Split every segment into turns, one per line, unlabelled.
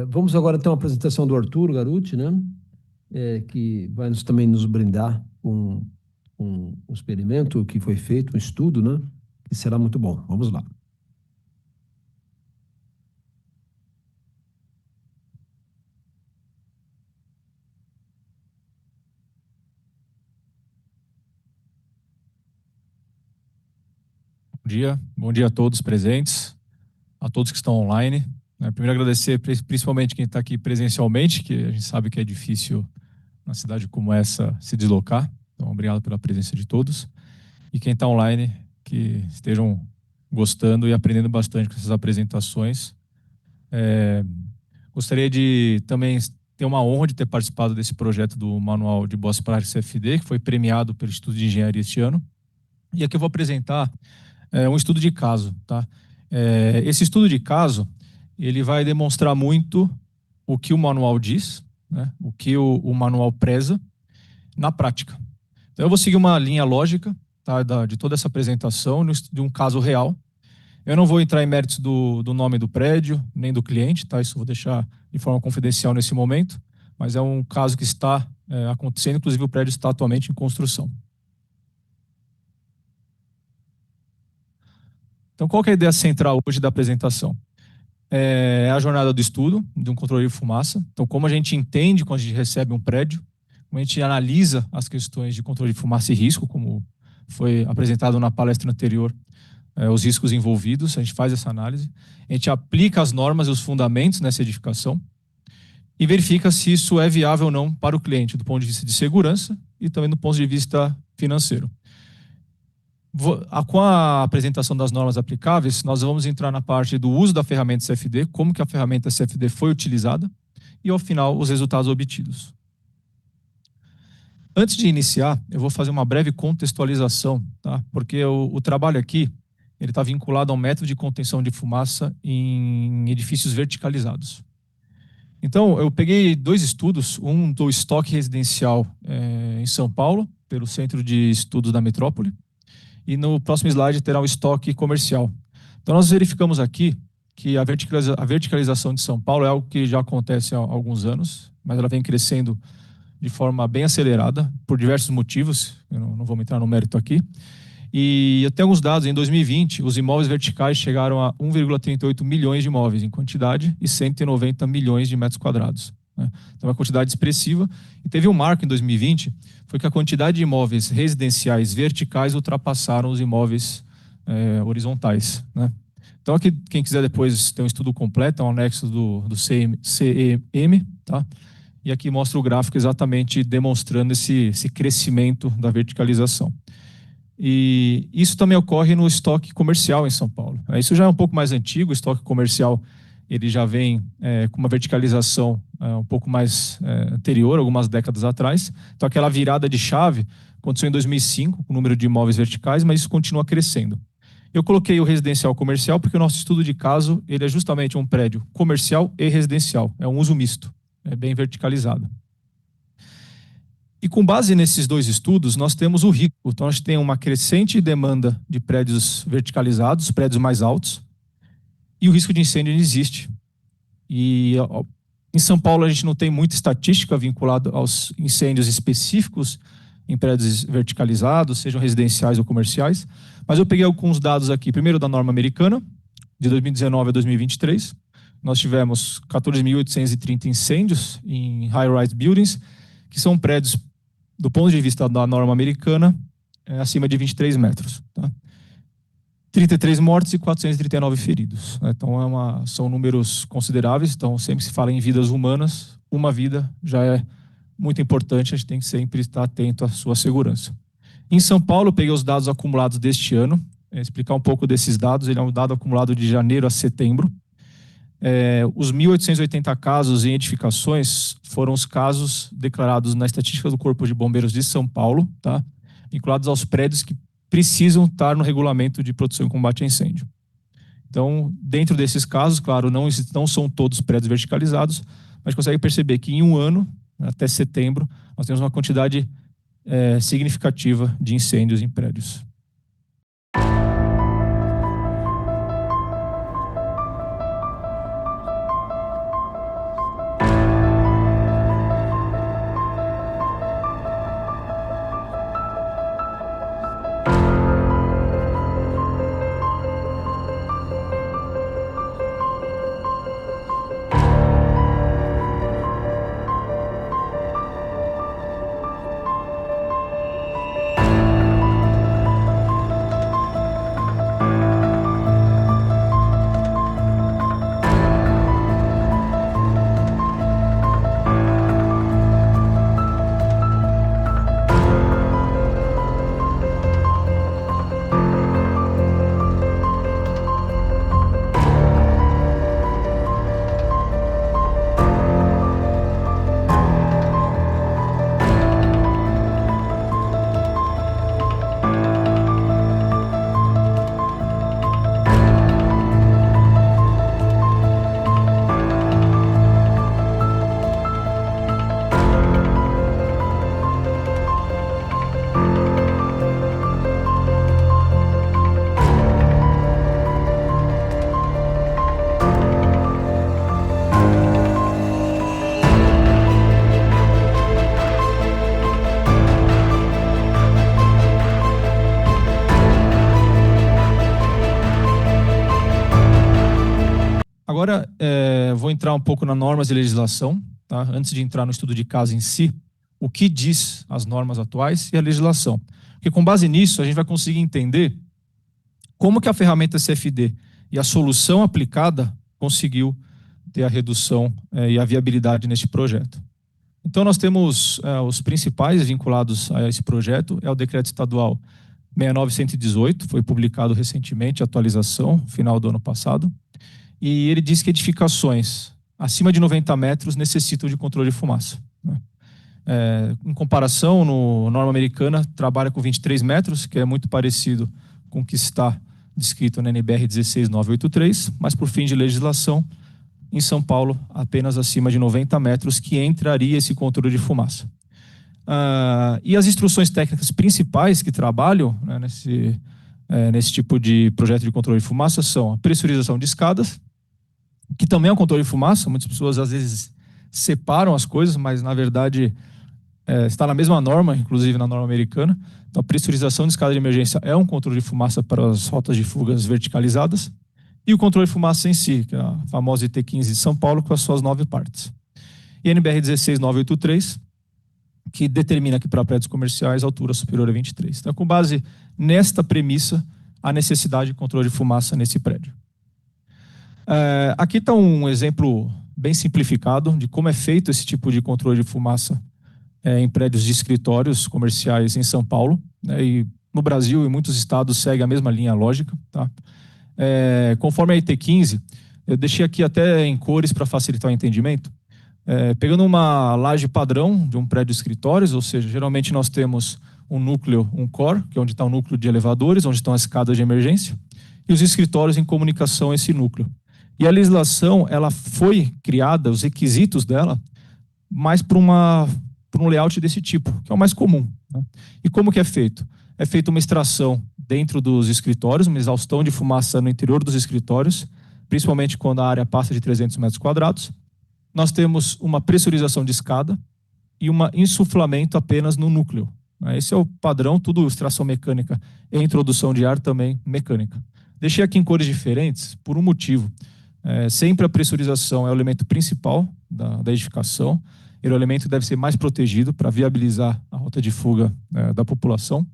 Vamos agora ter uma apresentação do Arthur Garuti, né? Que vai também nos brindar com um experimento que foi feito, um estudo, né? Que será muito bom. Vamos lá.
Bom dia a todos presentes, a todos que estão online. Primeiro agradecer principalmente quem está aqui presencialmente, que a gente sabe que é difícil na cidade como essa se deslocar. Então, obrigado pela presença de todos. E quem está online, que estejam gostando e aprendendo bastante com essas apresentações. Gostaria de também ter uma honra de ter participado desse projeto do Manual de Boas Práticas CFD, que foi premiado pelo Instituto de Engenharia este ano. E aqui eu vou apresentar um estudo de caso, tá? Esse estudo de caso, ele vai demonstrar muito o que o manual diz, né? O que o manual preza na prática. Então eu vou seguir uma linha lógica, tá? De toda essa apresentação de um caso real. Eu não vou entrar em méritos do nome do prédio, nem do cliente, tá? Isso eu vou deixar de forma confidencial nesse momento, mas é um caso que está acontecendo, inclusive o prédio está atualmente em construção. Então, qual que é a ideia central hoje da apresentação? É a jornada do estudo de um controle de fumaça. Então, como a gente entende quando a gente recebe um prédio, como a gente analisa as questões de controle de fumaça e risco, como foi apresentado na palestra anterior, os riscos envolvidos, a gente faz essa análise, a gente aplica as normas e os fundamentos nessa edificação e verifica se isso é viável ou não para o cliente, do ponto de vista de segurança e também do ponto de vista financeiro. Com a apresentação das normas aplicáveis, nós vamos entrar na parte do uso da ferramenta CFD, como que a ferramenta CFD foi utilizada e, ao final, os resultados obtidos. Antes de iniciar, eu vou fazer uma breve contextualização, tá? Porque o trabalho aqui ele está vinculado a um método de contenção de fumaça em edifícios verticalizados. Então, eu peguei dois estudos, um do estoque residencial em São Paulo, pelo Centro de Estudos da Metrópole, e no próximo slide terá o estoque comercial. Então, nós verificamos aqui que a verticalização de São Paulo é algo que já acontece há alguns anos, mas ela vem crescendo de forma bem acelerada, por diversos motivos, eu não vou entrar no mérito aqui. E até alguns dados, em 2020, os imóveis verticais chegaram a 1,38 milhões de imóveis em quantidade e 190 milhões de metros quadrados. Né? Então, é uma quantidade expressiva. E teve um marco em 2020, foi que a quantidade de imóveis residenciais verticais ultrapassaram os imóveis horizontais. Né? Então, aqui, quem quiser depois ter um estudo completo, é um anexo do CEM, tá? E aqui mostra o gráfico exatamente demonstrando esse crescimento da verticalização. E isso também ocorre no estoque comercial em São Paulo. Isso já é um pouco mais antigo, o estoque comercial ele já vem com uma verticalização um pouco mais anterior, algumas décadas atrás. Então aquela virada de chave aconteceu em 2005, com o número de imóveis verticais, mas isso continua crescendo. Eu coloquei o residencial comercial porque o nosso estudo de caso ele é justamente um prédio comercial e residencial, é um uso misto, é bem verticalizado. E com base nesses dois estudos, nós temos o risco. Então, a gente tem uma crescente demanda de prédios verticalizados, prédios mais altos, e o risco de incêndio existe. E em São Paulo, a gente não tem muita estatística vinculada aos incêndios específicos em prédios verticalizados, sejam residenciais ou comerciais, mas eu peguei alguns dados aqui, primeiro da norma americana, de 2019 a 2023. Nós tivemos 14.830 incêndios em high-rise buildings, que são prédios do ponto de vista da norma americana, acima de 23 metros. Tá? 33 mortes e 439 feridos. Né? Então, são números consideráveis. Então, sempre se fala em vidas humanas, uma vida já é muito importante, a gente tem que sempre estar atento à sua segurança. Em São Paulo, eu peguei os dados acumulados deste ano, explicar um pouco desses dados. Ele é um dado acumulado de janeiro a setembro. Os 1.880 casos em edificações foram os casos declarados na estatística do Corpo de Bombeiros de São Paulo, tá? Vinculados aos prédios que precisam estar no regulamento de proteção e combate a incêndio. Então, dentro desses casos, claro, não são todos prédios verticalizados, mas consegue perceber que em um ano, até setembro, nós temos uma quantidade significativa de incêndios em prédios. vou entrar um pouco nas normas e legislação, tá? Antes de entrar no estudo de caso em si, o que diz as normas atuais e a legislação. Porque com base nisso, a gente vai conseguir entender como que a ferramenta CFD e a solução aplicada conseguiu ter a redução e a viabilidade neste projeto. Então, nós temos os principais vinculados a esse projeto, é o Decreto Estadual 69118, foi publicado recentemente, atualização, final do ano passado, e ele diz que edificações acima de 90 metros necessitam de controle de fumaça. Em comparação, no norma americana, trabalha com 23 metros, que é muito parecido com o que está descrito na NBR 16983, mas por fim de legislação, em São Paulo, apenas acima de 90 metros, que entraria esse controle de fumaça. E as instruções técnicas principais que trabalham, né, nesse tipo de projeto de controle de fumaça são a pressurização de escadas, que também é um controle de fumaça. Muitas pessoas às vezes separam as coisas, mas na verdade está na mesma norma, inclusive na norma americana. Então, a pressurização de escada de emergência é um controle de fumaça para as rotas de fugas verticalizadas. E o controle de fumaça em si, que é a famosa IT15 de São Paulo, com as suas 9 partes. E a NBR 16983, que determina que para prédios comerciais a altura superior a 23. Então, com base nesta premissa, a necessidade de controle de fumaça nesse prédio. Aqui está um exemplo bem simplificado de como é feito esse tipo de controle de fumaça em prédios de escritórios comerciais em São Paulo, né, e no Brasil e muitos estados segue a mesma linha lógica, tá? Conforme a IT15, eu deixei aqui até em cores para facilitar o entendimento, pegando uma laje padrão de um prédio de escritórios, ou seja, geralmente nós temos um núcleo, um core, que é onde está o núcleo de elevadores, onde estão as escadas de emergência, e os escritórios em comunicação a esse núcleo. E a legislação, ela foi criada, os requisitos dela, mais para um layout desse tipo, que é o mais comum, né? E como que é feito? É feita uma extração dentro dos escritórios, uma exaustão de fumaça no interior dos escritórios, principalmente quando a área passa de 300 metros quadrados. Nós temos uma pressurização de escada e um insuflamento apenas no núcleo. Esse é o padrão, tudo extração mecânica e introdução de ar também mecânica. Deixei aqui em cores diferentes por um motivo. Sempre a pressurização é o elemento principal da edificação, ele é o elemento que deve ser mais protegido para viabilizar a rota de fuga da população.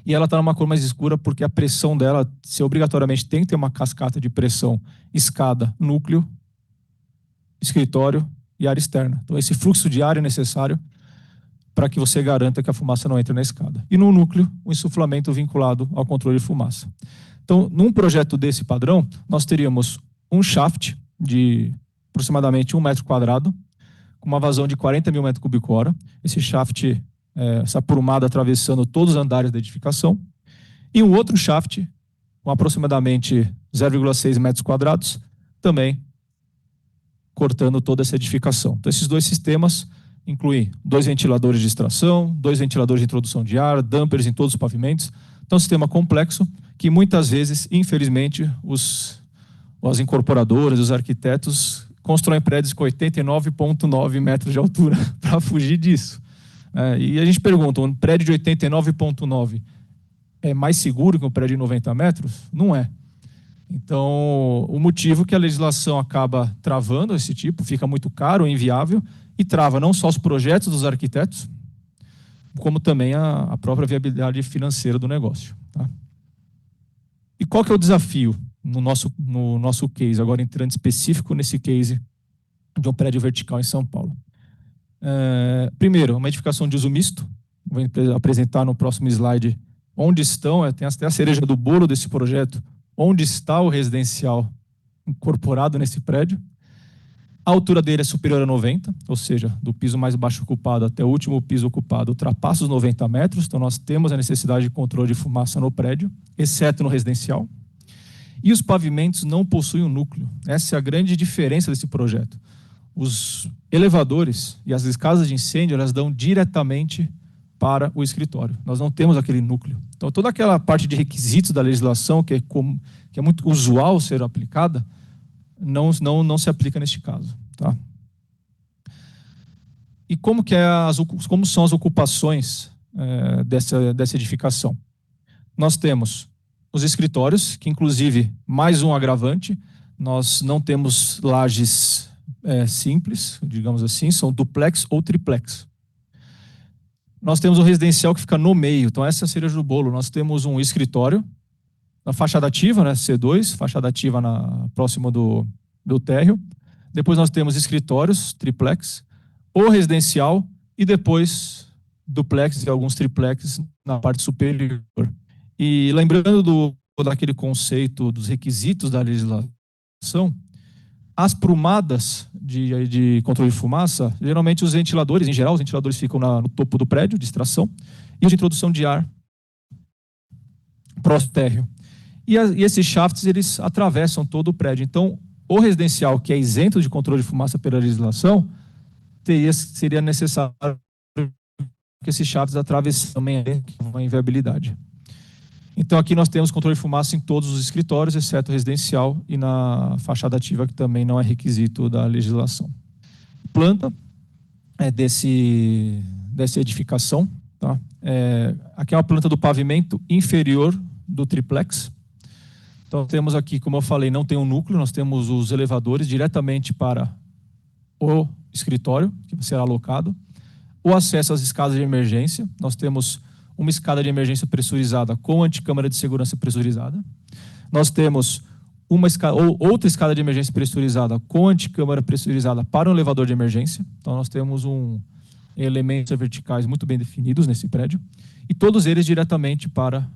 E ela está numa cor mais escura porque a pressão dela, se obrigatoriamente tem que ter uma cascata de pressão, escada, núcleo, escritório e área externa. Então esse fluxo de ar é necessário para que você garanta que a fumaça não entre na escada. E no núcleo, o insuflamento vinculado ao controle de fumaça. Então, num projeto desse padrão, nós teríamos um shaft de aproximadamente 1 metro quadrado, com uma vazão de 40 mil metros cúbicos hora. Esse shaft, essa aprumada atravessando todos os andares da edificação. E um outro shaft, com aproximadamente 0,6 metros quadrados, também cortando toda essa edificação. Então, esses dois sistemas incluem 2 ventiladores de extração, 2 ventiladores de introdução de ar, dampers em todos os pavimentos. Então, é um sistema complexo que muitas vezes, infelizmente, as incorporadoras, os arquitetos constroem prédios com 89,9 metros de altura para fugir disso. E a gente pergunta, um prédio de 89,9 é mais seguro que um prédio de 90 metros? Não é. Então, o motivo que a legislação acaba travando esse tipo, fica muito caro, inviável, e trava não só os projetos dos arquitetos, como também a própria viabilidade financeira do negócio. Tá? E qual que é o desafio no nosso case, agora entrando específico nesse case de um prédio vertical em São Paulo? Primeiro, uma edificação de uso misto. Vou apresentar no próximo slide onde estão, tem até a cereja do bolo desse projeto, onde está o residencial incorporado nesse prédio. A altura dele é superior a 90, ou seja, do piso mais baixo ocupado até o último piso ocupado ultrapassa os 90 metros, então nós temos a necessidade de controle de fumaça no prédio, exceto no residencial. E os pavimentos não possuem um núcleo. Essa é a grande diferença desse projeto. Os elevadores e as escadas de incêndio, elas dão diretamente para o escritório. Nós não temos aquele núcleo. Então, toda aquela parte de requisitos da legislação, que é muito usual ser aplicada, não se aplica neste caso. Tá? E como são as ocupações dessa edificação? Nós temos os escritórios, que inclusive, mais um agravante, nós não temos lajes simples, digamos assim, são duplex ou triplex. Nós temos um residencial que fica no meio, então essa é a cereja do bolo. Nós temos um escritório, na fachada ativa, né, C2, fachada ativa próximo do térreo. Depois nós temos escritórios, triplex, o residencial e depois duplex e alguns triplex na parte superior. E lembrando daquele conceito dos requisitos da legislação, as prumadas de controle de fumaça, geralmente os ventiladores, em geral, os ventiladores ficam no topo do prédio de extração e os de introdução de ar próximo ao térreo. E esses shafts, eles atravessam todo o prédio. Então, o residencial, que é isento de controle de fumaça pela legislação, seria necessário que esses shafts atravessem também uma inviabilidade. Então, aqui nós temos controle de fumaça em todos os escritórios, exceto residencial e na fachada ativa, que também não é requisito da legislação. Planta dessa edificação. Tá? Aqui é uma planta do pavimento inferior do triplex. Então, temos aqui, como eu falei, não tem um núcleo, nós temos os elevadores diretamente para o escritório, que será alocado. O acesso às escadas de emergência, nós temos uma escada de emergência pressurizada com anticâmara de segurança pressurizada. Nós temos outra escada de emergência pressurizada com anticâmara pressurizada para um elevador de emergência. Então, nós temos elementos verticais muito bem definidos nesse prédio. E todos eles diretamente para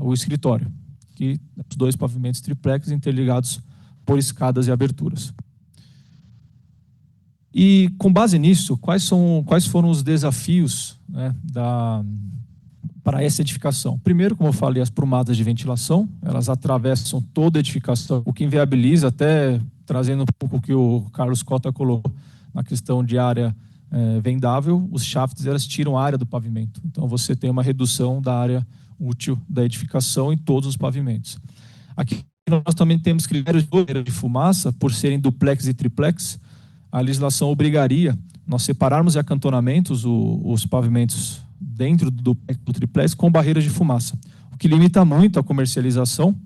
o escritório, que os dois pavimentos triplex interligados por escadas e aberturas. E, com base nisso, quais foram os desafios, né, para essa edificação? Primeiro, como eu falei, as prumadas de ventilação, elas atravessam toda a edificação, o que inviabiliza, até trazendo um pouco o que o Carlos Cota colocou na questão de área vendável, os shafts, elas tiram a área do pavimento. Então, você tem uma redução da área útil da edificação em todos os pavimentos. Aqui nós também temos critérios de fumaça, por serem duplex e triplex. A legislação obrigaria nós separarmos em acantonamentos os pavimentos dentro do triplex com barreiras de fumaça, o que limita muito a comercialização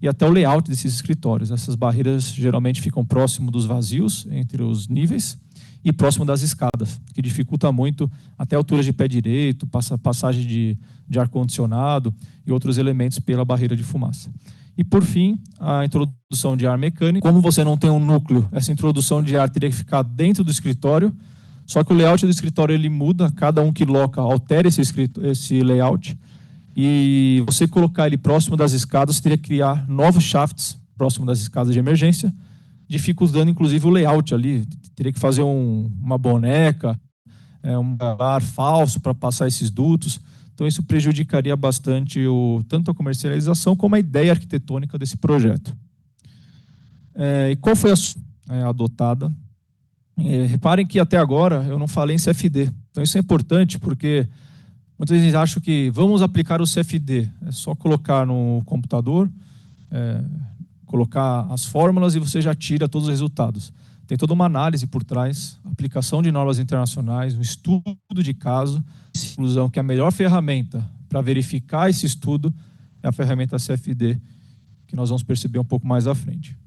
e até o layout desses escritórios. Essas barreiras geralmente ficam próximo dos vazios, entre os níveis, e próximo das escadas, que dificulta muito até alturas de pé direito, passagem de ar-condicionado e outros elementos pela barreira de fumaça. E, por fim, a introdução de ar mecânico. Como você não tem um núcleo, essa introdução de ar teria que ficar dentro do escritório, só que o layout do escritório ele muda, cada um que loca altera esse layout, e você colocar ele próximo das escadas, teria que criar novos shafts próximo das escadas de emergência, dificultando inclusive o layout ali, teria que fazer uma boneca, um ar falso para passar esses dutos. Então, isso prejudicaria bastante tanto a comercialização como a ideia arquitetônica desse projeto. E qual foi a adotada? Reparem que até agora eu não falei em CFD. Então, isso é importante porque muitas vezes acham que vamos aplicar o CFD. É só colocar no computador, colocar as fórmulas e você já tira todos os resultados. Tem toda uma análise por trás, aplicação de normas internacionais, um estudo de caso, conclusão que a melhor ferramenta para verificar esse estudo é a ferramenta CFD, que nós vamos perceber um pouco mais à frente.